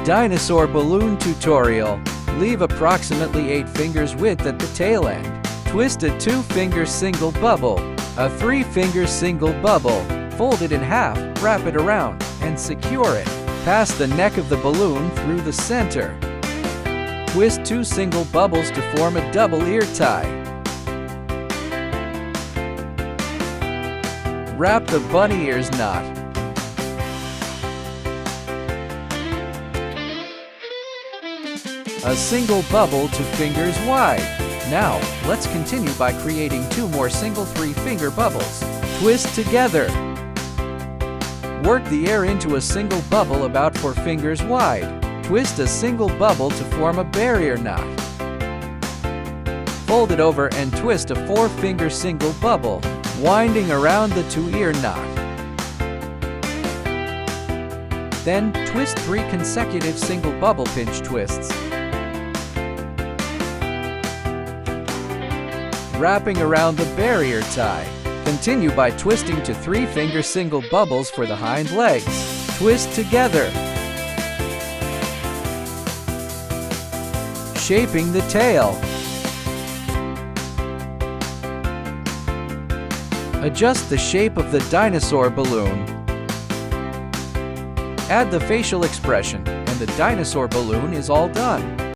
Dinosaur balloon tutorial. Leave approximately 8 fingers width at the tail end. Twist a 2-finger single bubble, a 3-finger single bubble, fold it in half, wrap it around, and secure it. Pass the neck of the balloon through the center. Twist 2 single bubbles to form a double ear tie. Wrap the bunny ears knot. A single bubble 2 fingers wide. Now, let's continue by creating 2 more single 3-finger bubbles. Twist together. Work the air into a single bubble about 4 fingers wide. Twist a single bubble to form a barrier knot. Fold it over and twist a 4-finger single bubble, winding around the 2-ear knot. Then, twist 3 consecutive single bubble pinch twists. Wrapping around the barrier tie. Continue by twisting to 3-finger single bubbles for the hind legs. Twist together. Shaping the tail. Adjust the shape of the dinosaur balloon. Add the facial expression, and the dinosaur balloon is all done.